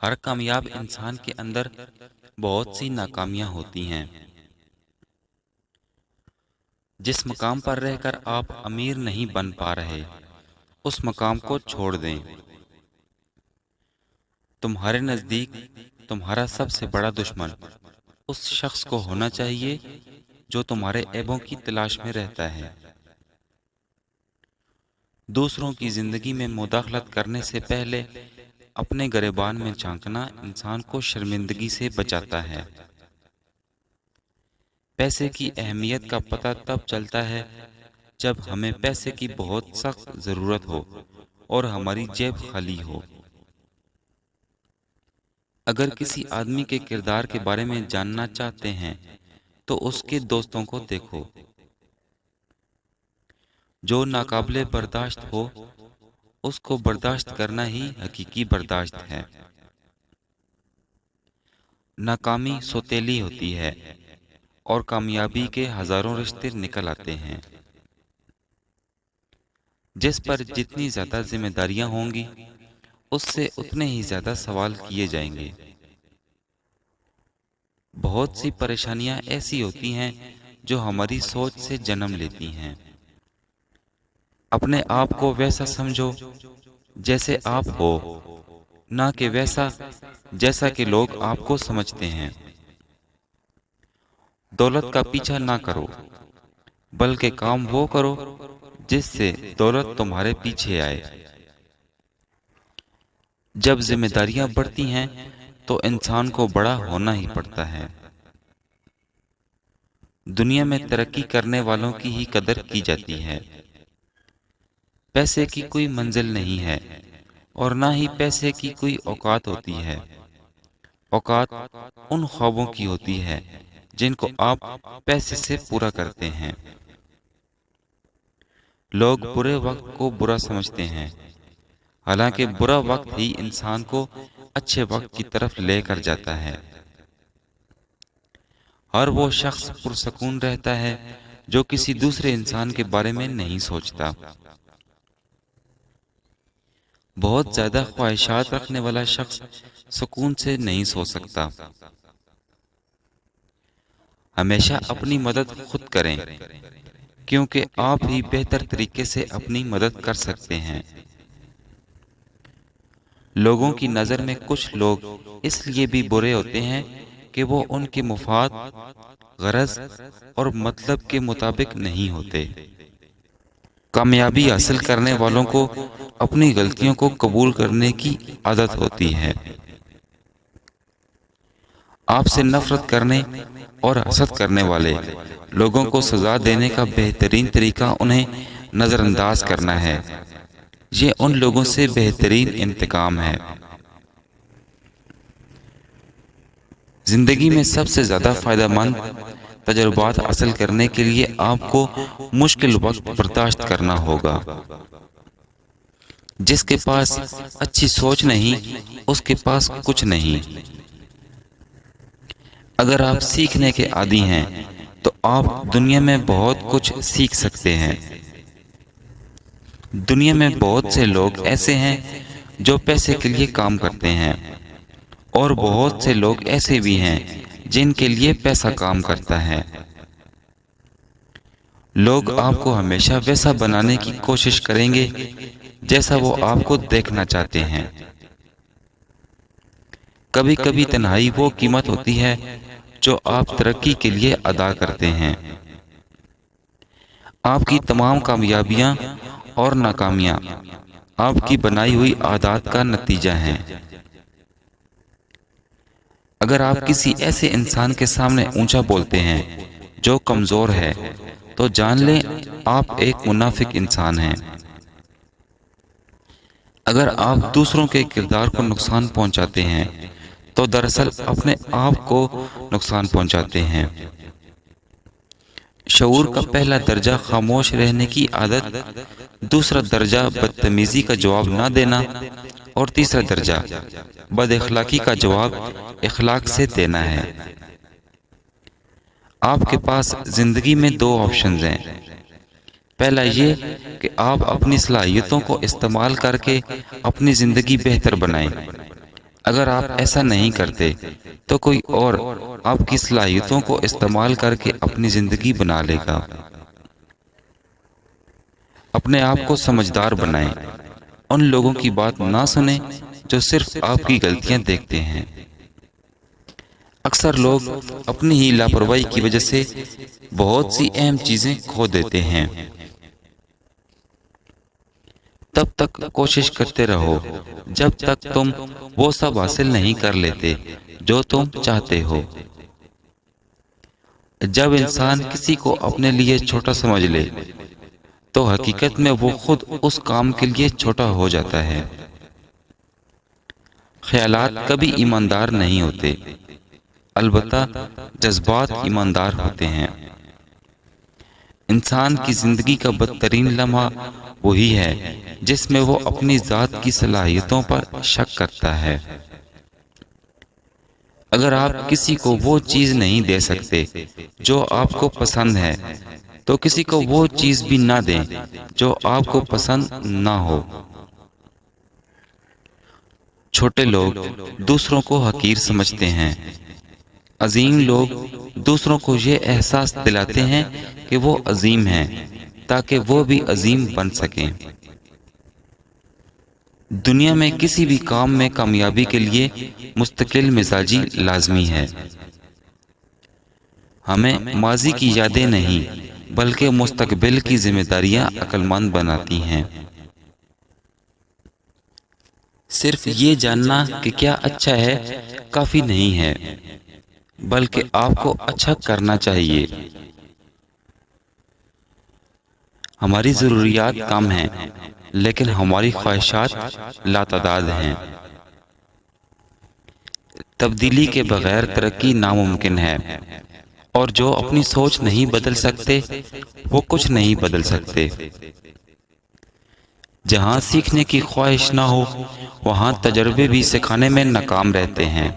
ہر کامیاب انسان کے اندر بہت سی ناکامیاں ہوتی ہیں۔ جس مقام پر رہ کر آپ امیر نہیں بن پا رہے، اس مقام کو چھوڑ دیں۔ تمہارے نزدیک تمہارا سب سے بڑا دشمن اس شخص کو ہونا چاہیے جو تمہارے عیبوں کی تلاش میں رہتا ہے۔ دوسروں کی زندگی میں مداخلت کرنے سے پہلے اپنے گریبان میں جھانکنا انسان کو شرمندگی سے بچاتا ہے۔ پیسے کی اہمیت کا پتہ تب چلتا ہے جب ہمیں پیسے کی بہت سخت ضرورت ہو اور ہماری جیب خالی ہو۔ اگر کسی آدمی کے کردار کے بارے میں جاننا چاہتے ہیں تو اس کے دوستوں کو دیکھو۔ جو ناقابل برداشت ہو اس کو برداشت کرنا ہی حقیقی برداشت ہے۔ ناکامی سوتیلی ہوتی ہے اور کامیابی کے ہزاروں رشتے نکل آتے ہیں۔ جس پر جتنی زیادہ ذمہ داریاں ہوں گی اس سے اتنے ہی زیادہ سوال کیے جائیں گے۔ بہت سی پریشانیاں ایسی ہوتی ہیں جو ہماری سوچ سے جنم لیتی ہیں۔ اپنے آپ کو ویسا سمجھو جیسے آپ ہو، نہ کہ ویسا جیسا کہ لوگ آپ کو سمجھتے ہیں۔ دولت کا پیچھا نہ کرو بلکہ کام وہ کرو جس سے دولت تمہارے پیچھے آئے۔ جب ذمہ داریاں بڑھتی ہیں تو انسان کو بڑا ہونا ہی پڑتا ہے۔ دنیا میں ترقی کرنے والوں کی ہی قدر کی جاتی ہے۔ پیسے کی کوئی منزل نہیں ہے اور نہ ہی پیسے کی کوئی اوقات ہوتی ہے۔ اوقات ان خوابوں کی ہوتی ہے جن کو آپ پیسے سے پورا کرتے ہیں۔ لوگ برے وقت کو برا سمجھتے ہیں، حالانکہ برا وقت ہی انسان کو اچھے وقت کی طرف لے کر جاتا ہے۔ ہر وہ شخص پرسکون رہتا ہے جو کسی دوسرے انسان کے بارے میں نہیں سوچتا۔ بہت زیادہ خواہشات رکھنے والا شخص سکون سے نہیں سو سکتا۔ ہمیشہ اپنی مدد خود کریں کیونکہ آپ ہی بہتر طریقے سے اپنی مدد کر سکتے ہیں۔ لوگوں کی نظر میں کچھ لوگ اس لیے بھی برے ہوتے ہیں کہ وہ ان کے مفاد، غرض اور مطلب کے مطابق نہیں ہوتے۔ کامیابی حاصل کرنے والوں کو اپنی غلطیوں کو قبول کرنے کی عادت ہوتی ہے۔ آپ سے نفرت کرنے اور حسد کرنے والے لوگوں کو سزا دینے کا بہترین طریقہ انہیں نظر انداز کرنا ہے۔ یہ ان لوگوں سے بہترین انتقام ہے۔ زندگی میں سب سے زیادہ فائدہ مند تجربات حاصل کرنے کے لیے آپ کو مشکل وقت برداشت کرنا ہوگا۔ جس کے پاس اچھی سوچ نہیں اس کے پاس کچھ نہیں۔ اگر آپ سیکھنے کے عادی ہیں تو آپ دنیا میں بہت کچھ سیکھ سکتے ہیں۔ دنیا میں بہت سے لوگ ایسے ہیں جو پیسے کے لیے کام کرتے ہیں اور بہت سے لوگ ایسے بھی ہیں جن کے لیے پیسہ کام کرتا ہے۔ لوگ آپ کو ہمیشہ ویسا بنانے کی کوشش کریں گے جیسا وہ آپ کو دیکھنا چاہتے ہیں۔ کبھی کبھی تنہائی وہ قیمت ہوتی ہے جو آپ ترقی کے لیے ادا کرتے ہیں۔ آپ کی تمام کامیابیاں اور ناکامیاں آپ کی بنائی ہوئی عادات کا نتیجہ ہیں۔ اگر آپ کسی ایسے انسان کے سامنے اونچا بولتے ہیں جو کمزور ہے تو جان لیں آپ ایک منافق انسان ہیں۔ اگر آپ دوسروں کے کردار کو نقصان پہنچاتے ہیں تو دراصل اپنے آپ کو نقصان پہنچاتے ہیں۔ شعور کا پہلا درجہ خاموش رہنے کی عادت، دوسرا درجہ بدتمیزی کا جواب نہ دینا اور تیسرا درجہ بد اخلاقی کا جواب اخلاق سے دینا ہے۔ آپ کے پاس زندگی میں دو آپشنز ہیں۔ پہلا یہ کہ آپ اپنی صلاحیتوں کو استعمال کر کے اپنی زندگی بہتر بنائیں اگر آپ ایسا نہیں کرتے تو کوئی اور آپ کی صلاحیتوں کو استعمال کر کے اپنی زندگی بنا لے گا۔ اپنے آپ کو سمجھدار بنائیں، ان لوگوں کی بات نہ سنیں جو صرف آپ کی غلطیاں دیکھتے ہیں۔ اکثر لوگ اپنی ہی لاپرواہی کی وجہ سے بہت سی اہم چیزیں کھو دیتے ہیں۔ تب تک کوشش کرتے رہو جب تک تم وہ سب حاصل نہیں کر لیتے جو تم چاہتے ہو۔ جب انسان کسی کو اپنے لیے چھوٹا سمجھ لے تو حقیقت میں وہ خود اس کام کے لیے چھوٹا ہو جاتا ہے۔ خیالات کبھی ایماندار نہیں ہوتے، البتہ جذبات ایماندار ہوتے ہیں۔ انسان کی زندگی کا بدترین لمحہ وہی ہے جس میں وہ اپنی ذات کی صلاحیتوں پر شک کرتا ہے۔ اگر آپ کسی کو وہ چیز نہیں دے سکتے جو آپ کو پسند ہے تو کسی کو وہ چیز بھی نہ دیں جو آپ کو پسند نہ ہو۔ چھوٹے لوگ دوسروں کو حقیر سمجھتے ہیں، عظیم لوگ دوسروں کو یہ احساس دلاتے ہیں کہ وہ عظیم ہیں تاکہ وہ بھی عظیم بن سکیں۔ دنیا میں کسی بھی کام میں کامیابی کے لیے مستقل مزاجی لازمی ہے۔ ہمیں ماضی کی یادیں نہیں بلکہ مستقبل کی ذمہ داریاں عقل مند بناتی ہیں۔ صرف یہ جاننا کہ کیا اچھا ہے کافی نہیں ہے، بلکہ آپ کو اچھا کرنا چاہیے۔ ہماری ضروریات کم ہیں لیکن ہماری خواہشات لاتعداد ہیں۔ تبدیلی کے بغیر ترقی ناممکن ہے، اور جو اپنی سوچ نہیں بدل سکتے وہ کچھ نہیں بدل سکتے۔ جہاں سیکھنے کی خواہش نہ ہو وہاں تجربے بھی سکھانے میں ناکام رہتے ہیں۔